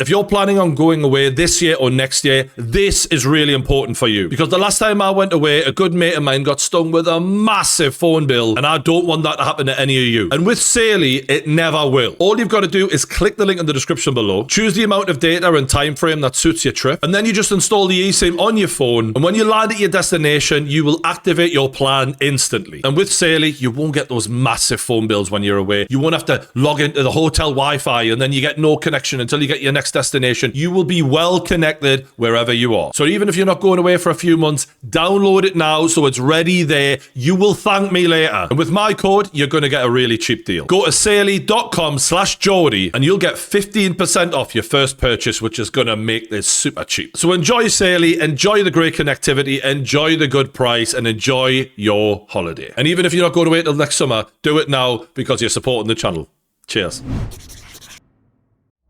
If you're planning on going away this year or next year, this is really important for you. Because the last time I went away, a good mate of mine got stung with a massive phone bill, and I don't want that to happen to any of you. And with Saily, it never will. All you've got to do is click the link in the description below, choose the amount of data and time frame that suits your trip, and then you just install the eSIM on your phone, and when you land at your destination, you will activate your plan instantly. And with Saily, you won't get those massive phone bills when you're away. You won't have to log into the hotel Wi-Fi, and then you get no connection until you get your next destination. You will be well connected wherever you are. So even if you're not going away for a few months, download it now so it's ready there. You will thank me later. And with my code, you're going to get a really cheap deal. Go to saily.com/Geordie and you'll get 15% off your first purchase, which is going to make this super cheap. So enjoy Saily, enjoy the great connectivity, enjoy the good price, and enjoy your holiday. And even if you're not going away till next summer, do it now because you're supporting the channel. Cheers.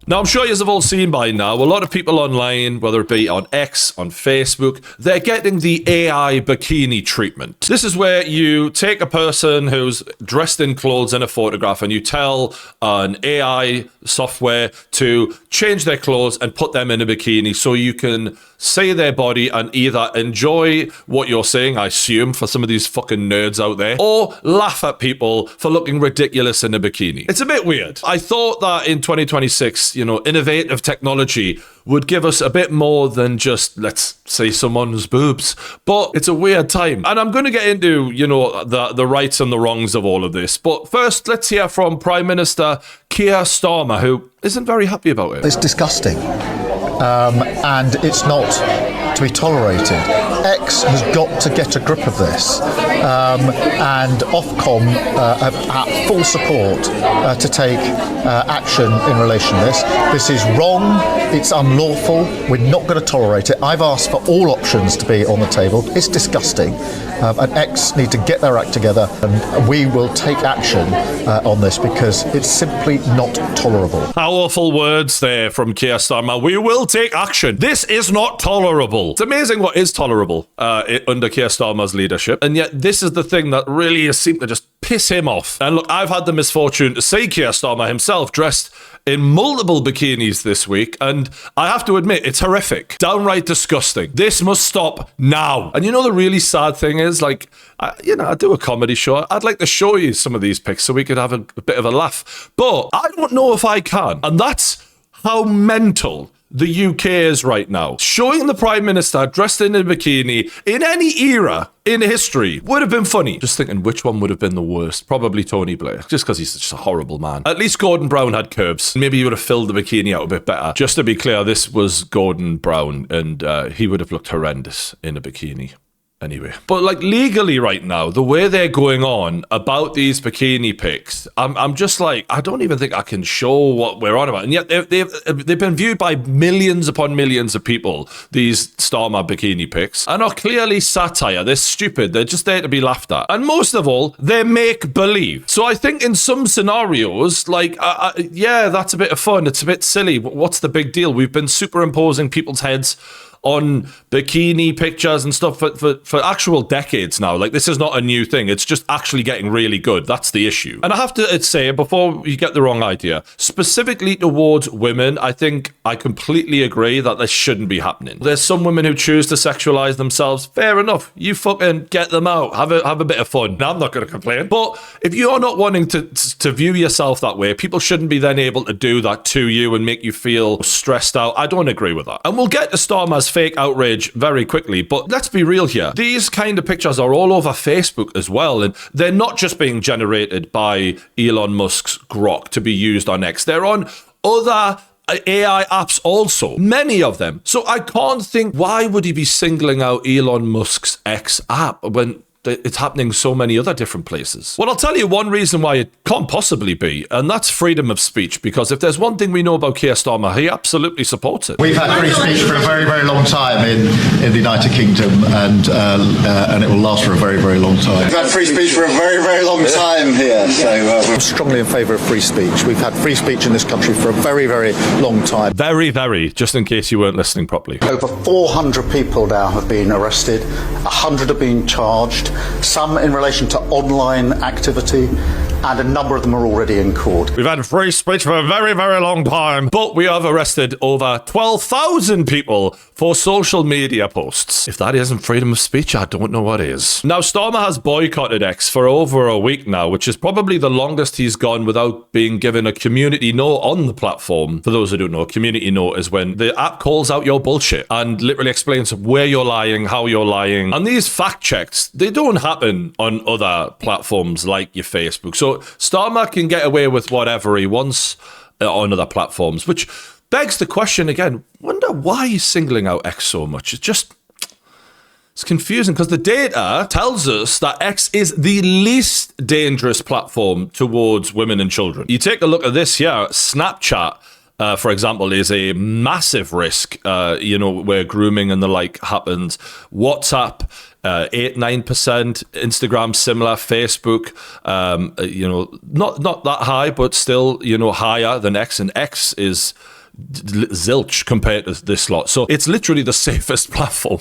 Now, I'm sure you've all seen by now, a lot of people online, whether it be on X, on Facebook, they're getting the AI bikini treatment. This is where you take a person who's dressed in clothes in a photograph and you tell an AI software to change their clothes and put them in a bikini so you can see their body and either enjoy what you're saying, I assume, for some of these fucking nerds out there, or laugh at people for looking ridiculous in a bikini. It's a bit weird. I thought that in 2026, innovative technology would give us a bit more than just, let's say, someone's boobs. But it's a weird time. And I'm going to get into, the rights and the wrongs of all of this. But first, let's hear from Prime Minister Keir Starmer, who isn't very happy about it. It's disgusting. And it's not to be tolerated. X has got to get a grip of this, and Ofcom have full support to take action in relation to this. This is wrong, it's unlawful, we're not going to tolerate it. I've asked for all options to be on the table. It's disgusting, and X need to get their act together, and we will take action on this because it's simply not tolerable. Powerful words there from Keir Starmer. We will take action. This is not tolerable. It's amazing what is tolerable under Keir Starmer's leadership, and yet this is the thing that really seemed to just piss him off. And look, I've had the misfortune to see Keir Starmer himself dressed in multiple bikinis this week, and I have to admit, it's horrific. Downright disgusting. This must stop now. And the really sad thing is, I do a comedy show. I'd like to show you some of these pics so we could have a bit of a laugh. But I don't know if I can. And that's how mental the UK is right now. Showing the Prime Minister dressed in a bikini in any era in history would have been funny. Just thinking which one would have been the worst. Probably Tony Blair, just because he's such a horrible man. At least Gordon Brown had curves. Maybe he would have filled the bikini out a bit better. Just to be clear, this was Gordon Brown, and he would have looked horrendous in a bikini. Anyway, but legally right now, the way they're going on about these bikini pics, I'm just I don't even think I can show what we're on about. And yet they've been viewed by millions upon millions of people, these Starmer bikini pics, and are clearly satire. They're stupid. They're just there to be laughed at. And most of all, they're make-believe. So I think in some scenarios, yeah, that's a bit of fun. It's a bit silly. What's the big deal? We've been superimposing people's heads on bikini pictures and stuff for actual decades now. This is not a new thing. It's just actually getting really good. That's the issue. And I have to say, before you get the wrong idea, specifically towards women, I think I completely agree that this shouldn't be happening. There's some women who choose to sexualize themselves. Fair enough. You fucking get them out. Have a bit of fun. Now, I'm not going to complain. But if you're not wanting to view yourself that way, people shouldn't be then able to do that to you and make you feel stressed out. I don't agree with that. And we'll get to Starmer's fake outrage very quickly, but let's be real here. These kind of pictures are all over Facebook as well, and they're not just being generated by Elon Musk's Grok to be used on X. They're on other AI apps also, many of them. So I can't think, why would he be singling out Elon Musk's X app when it's happening so many other different places? Well, I'll tell you one reason why it can't possibly be, and that's freedom of speech, because if there's one thing we know about Keir Starmer, he absolutely supports it. We've had free speech for a very, very long time in the United Kingdom, and it will last for a very, very long time. We've had free speech for a very, very long time here, so I'm strongly in favour of free speech. We've had free speech in this country for a very, very long time. Very, very, just in case you weren't listening properly. Over 400 people now have been arrested, 100 have been charged, some in relation to online activity, and a number of them are already in court. We've had free speech for a very, very long time, but we have arrested over 12,000 people for social media posts. If that isn't freedom of speech, I don't know what is. Now, Starmer has boycotted X for over a week now, which is probably the longest he's gone without being given a community note on the platform. For those who don't know, a community note is when the app calls out your bullshit and literally explains where you're lying, how you're lying. And these fact checks, they don't happen on other platforms like your Facebook. So Starmer can get away with whatever he wants on other platforms, which begs the question again, wonder why he's singling out X so much. It's confusing because the data tells us that X is the least dangerous platform towards women and children. You take a look at this here, Snapchat, for example, is a massive risk, where grooming and the like happens. WhatsApp, 8-9%, Instagram similar, Facebook, not that high, but still, higher than X, and X is zilch compared to this lot. So it's literally the safest platform.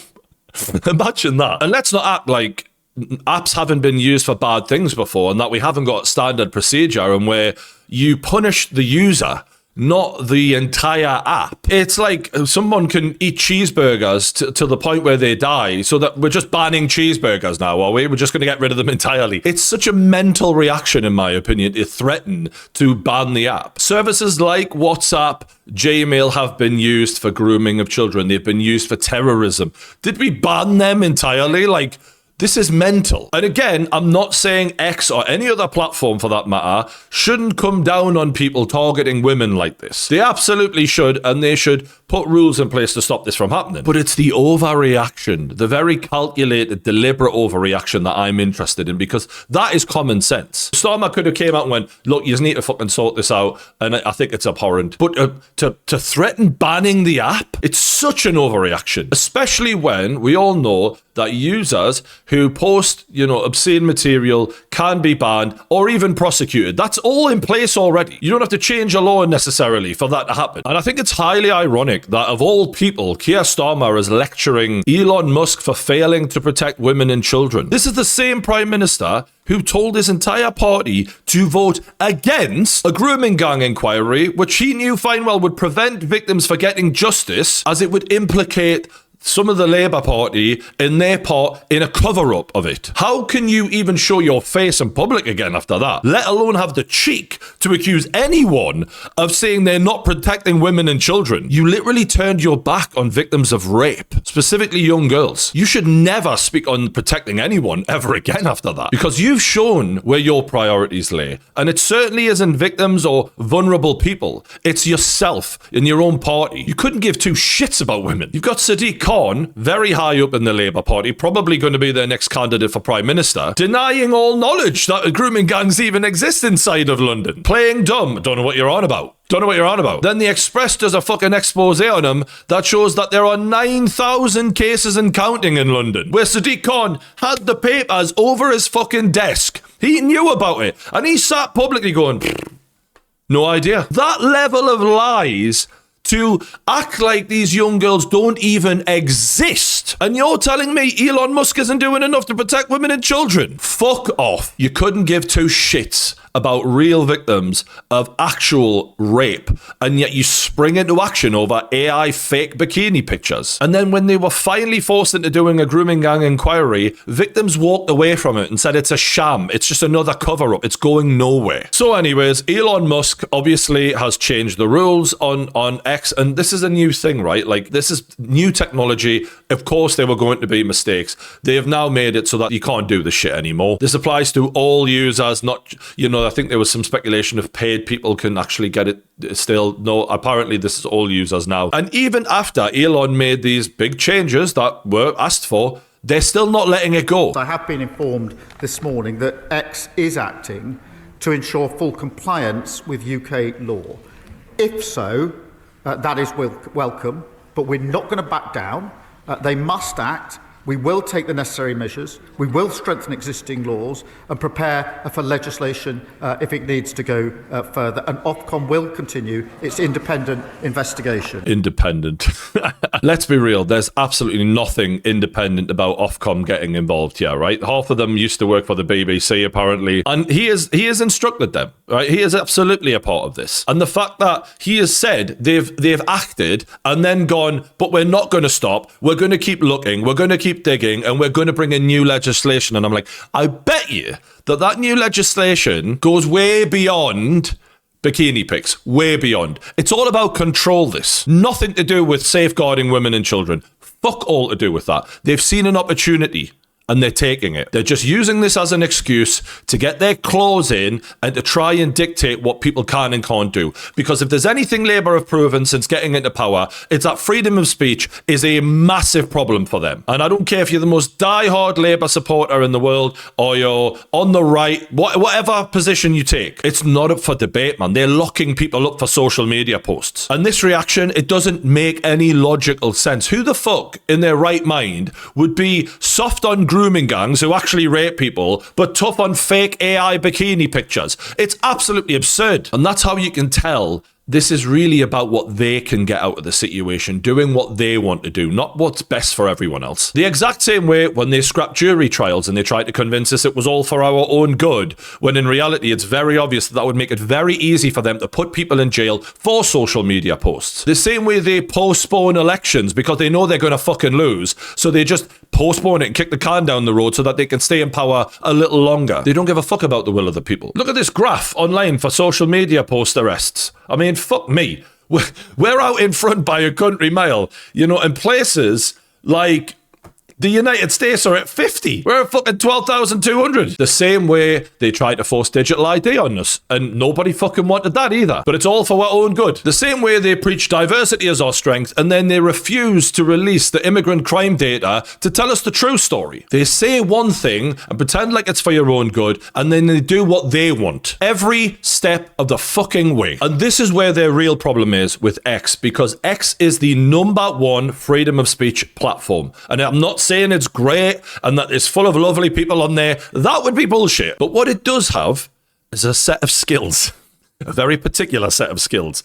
Imagine that. And let's not act like apps haven't been used for bad things before and that we haven't got standard procedure and where you punish the user, not the entire app. It's like someone can eat cheeseburgers to the point where they die, so that we're just banning cheeseburgers now, are we? We're just going to get rid of them entirely. It's such a mental reaction, in my opinion, to threaten to ban the app. Services like WhatsApp, Gmail have been used for grooming of children. They've been used for terrorism. Did we ban them entirely? This is mental. And again, I'm not saying X or any other platform for that matter shouldn't come down on people targeting women like this. They absolutely should, and they should put rules in place to stop this from happening. But it's the overreaction, the very calculated, deliberate overreaction that I'm interested in, because that is common sense. Starmer could have came out and went, look, you need to fucking sort this out, and I think it's abhorrent. But to threaten banning the app, it's such an overreaction, especially when we all know that users who post, obscene material can be banned or even prosecuted. That's all in place already. You don't have to change a law necessarily for that to happen. And I think it's highly ironic that of all people, Keir Starmer is lecturing Elon Musk for failing to protect women and children. This is the same Prime Minister who told his entire party to vote against a grooming gang inquiry, which he knew fine well would prevent victims from getting justice, as it would implicate some of the Labour Party in their part in a cover-up of it. How can you even show your face in public again after that, let alone have the cheek to accuse anyone of saying they're not protecting women and children? You literally turned your back on victims of rape, specifically young girls. You should never speak on protecting anyone ever again after that, because you've shown where your priorities lay, and it certainly isn't victims or vulnerable people. It's yourself in your own party. You couldn't give two shits about women. You've got Sadiq Khan, very high up in the Labour Party, probably going to be their next candidate for Prime Minister, denying all knowledge that grooming gangs even exist inside of London. Playing dumb. Don't know what you're on about. Then the Express does a fucking expose on him that shows that there are 9,000 cases and counting in London, where Sadiq Khan had the papers over his fucking desk. He knew about it, and he sat publicly going, no idea. That level of lies to act like these young girls don't even exist. And you're telling me Elon Musk isn't doing enough to protect women and children? Fuck off. You couldn't give two shits about real victims of actual rape, and yet you spring into action over AI fake bikini pictures. And then when they were finally forced into doing a grooming gang inquiry, victims walked away from it and said it's a sham, it's just another cover-up, it's going nowhere. So anyways, Elon Musk obviously has changed the rules on X, and this is a new thing, right? This is new technology. Of course there were going to be mistakes. They have now made it so that you can't do this shit anymore. This applies to all users, not, I think there was some speculation if paid people can actually get it still. No, apparently this is all users now. And even after Elon made these big changes that were asked for, they're still not letting it go. I have been informed this morning that X is acting to ensure full compliance with UK law. If so, that is welcome, but we're not going to back down. They must act. We will take the necessary measures, we will strengthen existing laws and prepare for legislation if it needs to go further. And Ofcom will continue its independent investigation. Independent. Let's be real, there's absolutely nothing independent about Ofcom getting involved here, right? Half of them used to work for the BBC, apparently. And he has instructed them, right? He is absolutely a part of this. And the fact that he has said they've acted and then gone, but we're not going to stop. We're going to keep looking. We're going to keep digging, and we're going to bring in new legislation. And I'm like, I bet you that new legislation goes way beyond bikini pics, way beyond. It's all about control, this. Nothing to do with safeguarding women and children. Fuck all to do with that. They've seen an opportunity and they're taking it. They're just using this as an excuse to get their claws in and to try and dictate what people can and can't do. Because if there's anything Labour have proven since getting into power, it's that freedom of speech is a massive problem for them. And I don't care if you're the most die-hard Labour supporter in the world or you're on the right, whatever position you take, it's not up for debate, man. They're locking people up for social media posts. And this reaction, it doesn't make any logical sense. Who the fuck in their right mind would be soft on grooming gangs who actually rape people, but tough on fake AI bikini pictures? It's absolutely absurd. And that's how you can tell this is really about what they can get out of the situation, doing what they want to do, not what's best for everyone else. The exact same way when they scrapped jury trials and they tried to convince us it was all for our own good, when in reality it's very obvious that would make it very easy for them to put people in jail for social media posts. The same way they postpone elections because they know they're going to fucking lose, so they just postpone it and kick the can down the road so that they can stay in power a little longer. They don't give a fuck about the will of the people. Look at this graph online for social media post arrests. I mean, fuck me. We're out in front by a country mile, you know, in places like the United States are at 50. We're at fucking 12,200. The same way they tried to force digital ID on us, and nobody fucking wanted that either. But it's all for our own good. The same way they preach diversity as our strength, and then they refuse to release the immigrant crime data to tell us the true story. They say one thing and pretend like it's for your own good, and then they do what they want. Every step of the fucking way. And this is where their real problem is with X, because X is the #1 freedom of speech platform. And I'm not saying it's great and that it's full of lovely people on there. That would be bullshit. But what it does have is a set of skills, a very particular set of skills,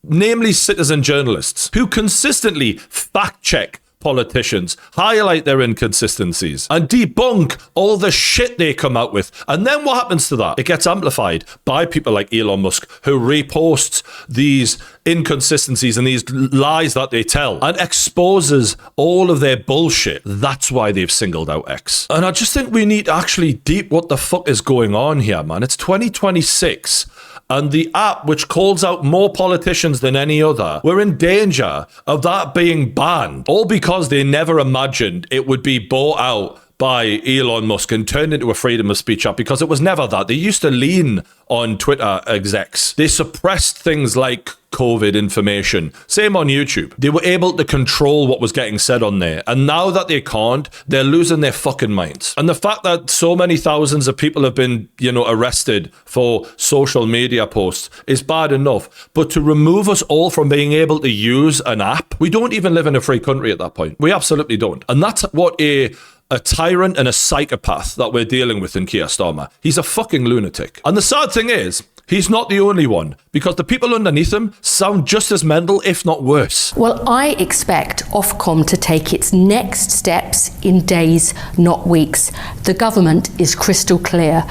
namely citizen journalists who consistently fact check politicians, highlight their inconsistencies, and debunk all the shit they come out with. And then what happens to that? It gets amplified by people like Elon Musk, who reposts these inconsistencies and these lies that they tell and exposes all of their bullshit. That's why they've singled out X. And I just think we need to actually deep what the fuck is going on here, man. It's 2026. And the app, which calls out more politicians than any other, we're in danger of that being banned. All because they never imagined it would be bought out by Elon Musk and turned into a freedom of speech app, because it was never that. They used to lean on Twitter execs. They suppressed things like COVID information. Same on YouTube. They were able to control what was getting said on there. And now that they can't, they're losing their fucking minds. And the fact that so many thousands of people have been, arrested for social media posts is bad enough. But to remove us all from being able to use an app, we don't even live in a free country at that point. We absolutely don't. And that's what a tyrant and a psychopath that we're dealing with in Keir Starmer. He's a fucking lunatic. And the sad thing is, he's not the only one, because the people underneath him sound just as mental, if not worse. Well, I expect Ofcom to take its next steps in days, not weeks. The government is crystal clear.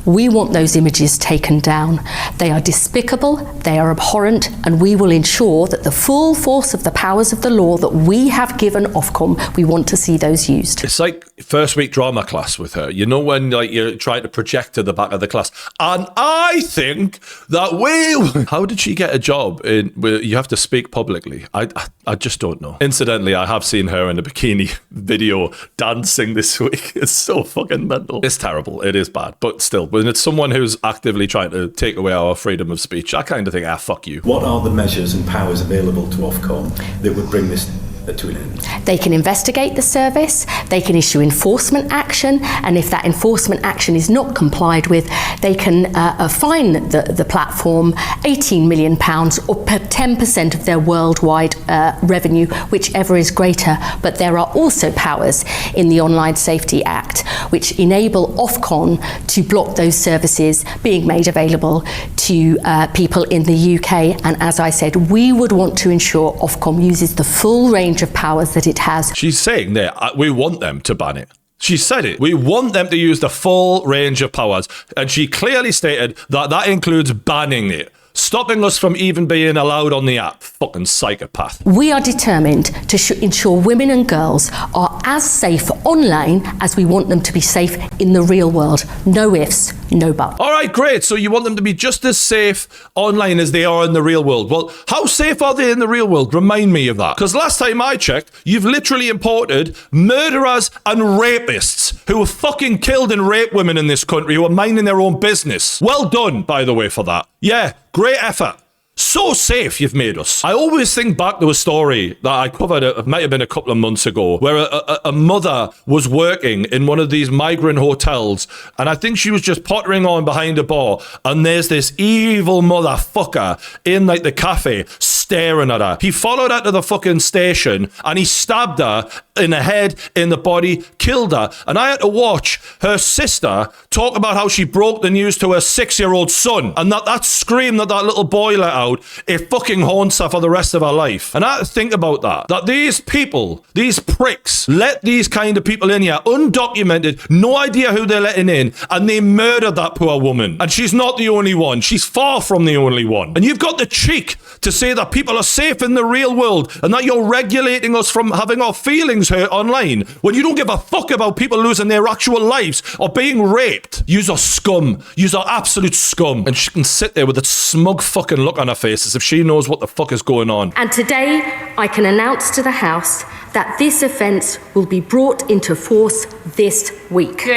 We want those images taken down. They are despicable, they are abhorrent, and we will ensure that the full force of the powers of the law that we have given Ofcom, we want to see those used. It's like first week drama class with her. You know when you're trying to project to the back of the class. And I think that how did she get a job where you have to speak publicly? I just don't know. Incidentally, I have seen her in a bikini video dancing this week. It's so fucking mental. It's terrible. It is bad. But still, when it's someone who's actively trying to take away our freedom of speech, I kind of think, fuck you. What are the measures and powers available to Ofcom that would bring this to an end? They can investigate the service, they can issue enforcement action, and if that enforcement action is not complied with, they can fine the platform £18 million or 10% of their worldwide revenue, whichever is greater. But there are also powers in the Online Safety Act which enable Ofcom to block those services being made available to people in the UK. And as I said, we would want to ensure Ofcom uses the full range of powers that it has. She's saying there, we want them to ban it. She said it. We want them to use the full range of powers. And she clearly stated that that includes banning it, stopping us from even being allowed on the app. Fucking psychopath. We are determined to ensure women and girls are as safe online as we want them to be safe in the real world. No ifs, no buts. All right, great. So you want them to be just as safe online as they are in the real world. Well, how safe are they in the real world? Remind me of that. Because last time I checked, you've literally imported murderers and rapists who have fucking killed and raped women in this country who are minding their own business. Well done, by the way, for that. Yeah, great effort. So safe you've made us. I always think back to a story that I covered, it might have been a couple of months ago, where a mother was working in one of these migrant hotels, and I think she was just pottering on behind a bar, and there's this evil motherfucker in like the cafe staring at her. He followed her to the fucking station and he stabbed her in the head, in the body, killed her. And I had to watch her sister talk about how she broke the news to her 6-year-old son, and that scream that little boy let out, it fucking haunts her for the rest of her life. And I had to think about that these people, these pricks, let these kind of people in here, undocumented, no idea who they're letting in, and they murdered that poor woman. And she's not the only one. She's far from the only one. And you've got the cheek to say that people are safe in the real world and that you're regulating us from having our feelings hurt online when you don't give a fuck about people losing their actual lives or being raped. Yous are scum. Yous are absolute scum. And she can sit there with a smug fucking look on her face as if she knows what the fuck is going on. And today, I can announce to the House that this offence will be brought into force this week.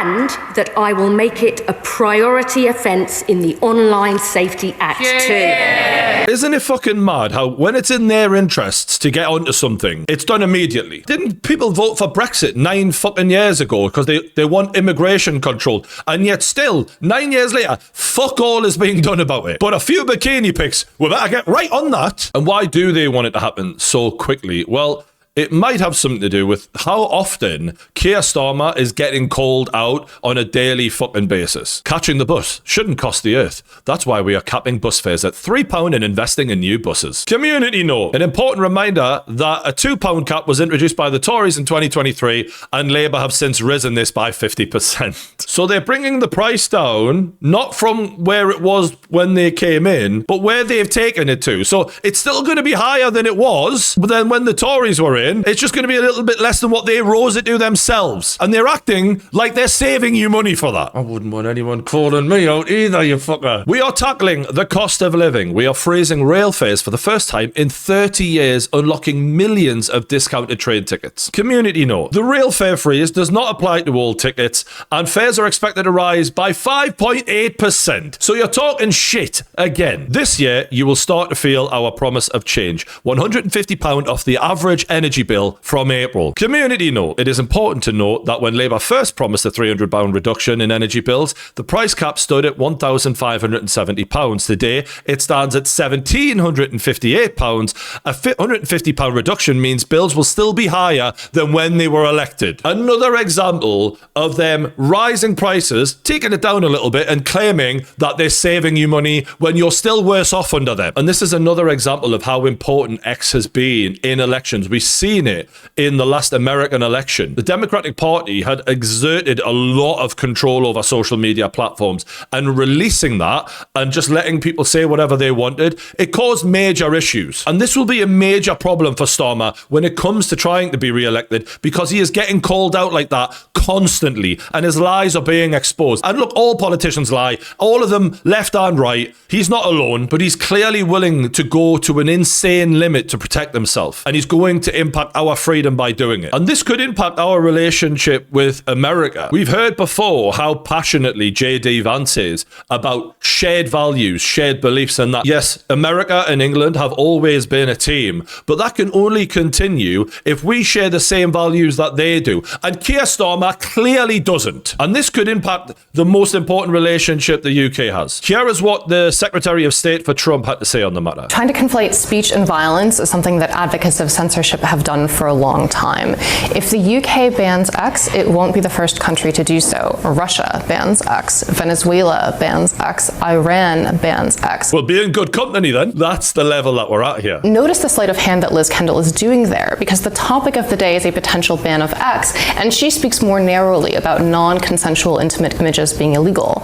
And that I will make it a priority offence in the Online Safety Act too. Isn't it fucking mad how when it's in their interests to get onto something, it's done immediately? Didn't people vote for Brexit 9 fucking years ago because they want immigration control? And yet still, 9 years later, fuck all is being done about it. But a few bikini pics, we better get right on that. And why do they want it to happen so quickly? Well, it might have something to do with how often Keir Starmer is getting called out on a daily fucking basis. Catching the bus shouldn't cost the earth. That's why we are capping bus fares at £3 and investing in new buses. Community note. An important reminder that a £2 cap was introduced by the Tories in 2023 and Labour have since risen this by 50%. So they're bringing the price down, not from where it was when they came in, but where they've taken it to. So it's still going to be higher than it was, but then when the Tories were in, it's just going to be a little bit less than what they rose it to themselves. And they're acting like they're saving you money for that. I wouldn't want anyone calling me out either, you fucker. We are tackling the cost of living. We are freezing rail fares for the first time in 30 years, unlocking millions of discounted train tickets. Community note. The rail fare freeze does not apply to all tickets, and fares are expected to rise by 5.8%. So you're talking shit again. This year, you will start to feel our promise of change. £150 off the average energy bill from April. Community note. It is important to note that when Labour first promised a £300 reduction in energy bills, the price cap stood at £1,570. Today, it stands at £1,758. A £150 reduction means bills will still be higher than when they were elected. Another example of them rising prices, taking it down a little bit and claiming that they're saving you money when you're still worse off under them. And this is another example of how important X has been in elections. We've seen it in the last American election. The Democratic Party had exerted a lot of control over social media platforms, and releasing that and just letting people say whatever they wanted, it caused major issues. And this will be a major problem for Starmer when it comes to trying to be re-elected, because he is getting called out like that constantly and his lies are being exposed. And look, all politicians lie, all of them, left and right. He's not alone, but he's clearly willing to go to an insane limit to protect himself, and he's going to impact our freedom by doing it. And this could impact our relationship with America. We've heard before how passionately J.D. Vance is about shared values, shared beliefs, and that, yes, America and England have always been a team, but that can only continue if we share the same values that they do. And Keir Starmer clearly doesn't. And this could impact the most important relationship the UK has. Here is what the Secretary of State for Trump had to say on the matter. Trying to conflate speech and violence is something that advocates of censorship have done for a long time. If the UK bans X, it won't be the first country to do so. Russia bans X. Venezuela bans X. Iran bans X. We'll be in good company then. That's the level that we're at here. Notice the sleight of hand that Liz Kendall is doing there, because the topic of the day is a potential ban of X, and she speaks more narrowly about non-consensual intimate images being illegal.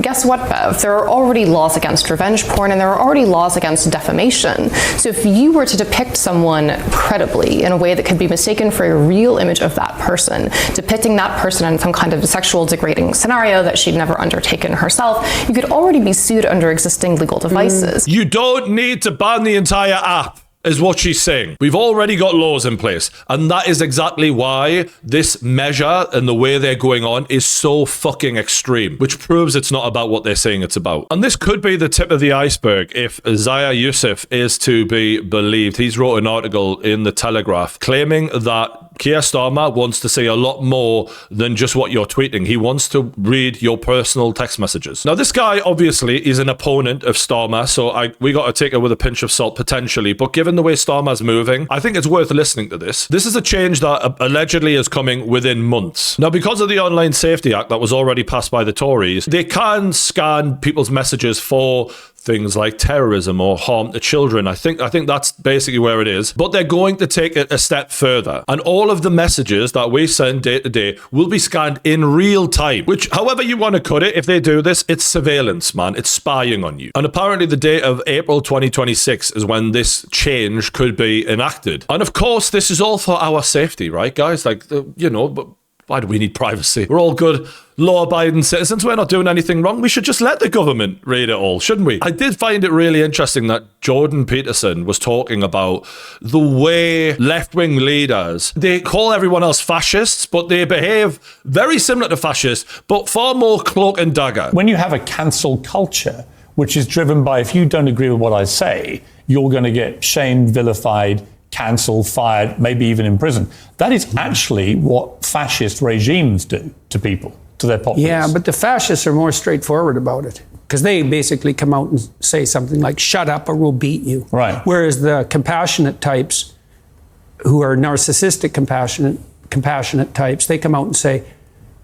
Guess what, Bev? There are already laws against revenge porn, and there are already laws against defamation. So if you were to depict someone credibly in a way that could be mistaken for a real image of that person, depicting that person in some kind of sexual degrading scenario that she'd never undertaken herself, you could already be sued under existing legal devices. You don't need to ban the entire app, is what she's saying. We've already got laws in place. And that is exactly why this measure and the way they're going on is so fucking extreme, which proves it's not about what they're saying it's about. And this could be the tip of the iceberg if Zaya Youssef is to be believed. He's wrote an article in The Telegraph claiming that Keir Starmer wants to say a lot more than just what you're tweeting. He wants to read your personal text messages. Now, this guy obviously is an opponent of Starmer, so we got to take it with a pinch of salt potentially. But given the way Starmer's moving, I think it's worth listening to this. This is a change that allegedly is coming within months. Now, because of the Online Safety Act that was already passed by the Tories, they can scan people's messages for things like terrorism or harm to children. I think that's basically where it is. But they're going to take it a step further. And all of the messages that we send day to day will be scanned in real time, which, however you want to cut it, if they do this, it's surveillance, man. It's spying on you. And apparently the date of April 2026 is when this change could be enacted. And of course, this is all for our safety, right, guys? But why do we need privacy? We're all good, law-abiding citizens. We're not doing anything wrong. We should just let the government read it all, shouldn't we? I did find it really interesting that Jordan Peterson was talking about the way left-wing leaders, they call everyone else fascists, but they behave very similar to fascists, but far more cloak and dagger. When you have a cancel culture, which is driven by, if you don't agree with what I say, you're going to get shamed, vilified, cancelled, fired, maybe even imprisoned. That is actually what fascist regimes do to people, to their populace. Yeah, but the fascists are more straightforward about it, because they basically come out and say something like, shut up or we'll beat you. Right. Whereas the compassionate types, who are narcissistic compassionate types, they come out and say,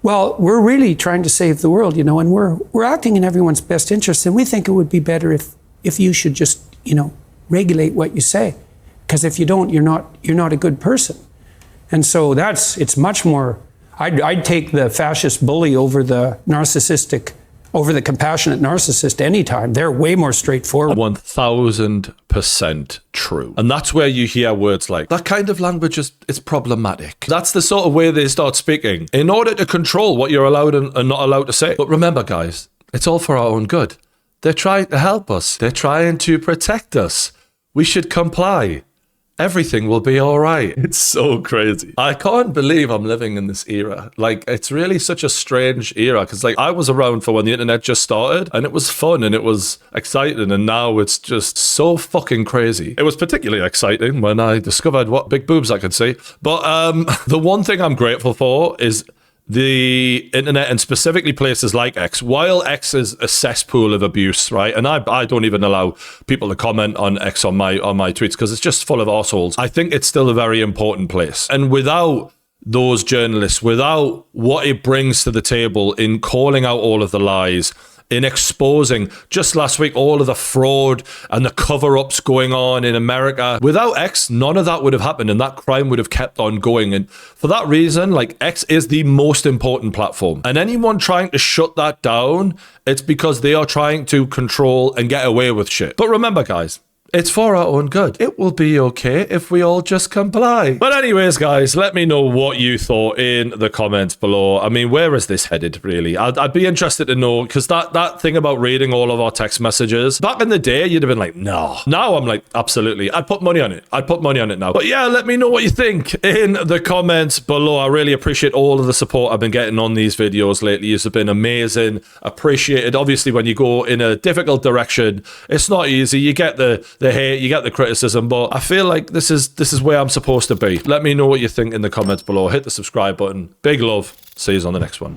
well, we're really trying to save the world, and we're acting in everyone's best interest, and we think it would be better if you should just, regulate what you say. Because if you don't, you're not a good person. And so it's much more, I'd take the fascist bully over the compassionate narcissist anytime. They're way more straightforward. 1000% true. And that's where you hear words like, that kind of language is problematic. That's the sort of way they start speaking in order to control what you're allowed and not allowed to say. But remember, guys, it's all for our own good. They're trying to help us. They're trying to protect us. We should comply. Everything will be all right. It's so crazy. I can't believe I'm living in this era. It's really such a strange era, because I was around for when the internet just started, and it was fun and it was exciting, and now it's just so fucking crazy. It was particularly exciting when I discovered what big boobs I could see. But the one thing I'm grateful for is the internet, and specifically places like X. While X is a cesspool of abuse, right? And I don't even allow people to comment on X on my tweets, because it's just full of arseholes. I think it's still a very important place. And without those journalists, without what it brings to the table in calling out all of the lies, in exposing, just last week, all of the fraud and the cover-ups going on in America. Without X, none of that would have happened, and that crime would have kept on going. And for that reason, X is the most important platform. And anyone trying to shut that down, it's because they are trying to control and get away with shit. But remember, guys, It's for our own good. It will be okay if we all just comply. But anyways, guys, let me know what you thought in the comments below. I mean, where is this headed, really? I'd be interested to know, because that thing about reading all of our text messages, back in the day, you'd have been like, no. Now I'm like, absolutely. I'd put money on it. I'd put money on it now. But yeah, let me know what you think in the comments below. I really appreciate all of the support I've been getting on these videos lately. It's been amazing. Appreciated. Obviously, when you go in a difficult direction, it's not easy. You get the hate, you get the criticism, but I feel like this is where I'm supposed to be. Let me know what you think in the comments below. Hit the subscribe button. Big love. See you on the next one.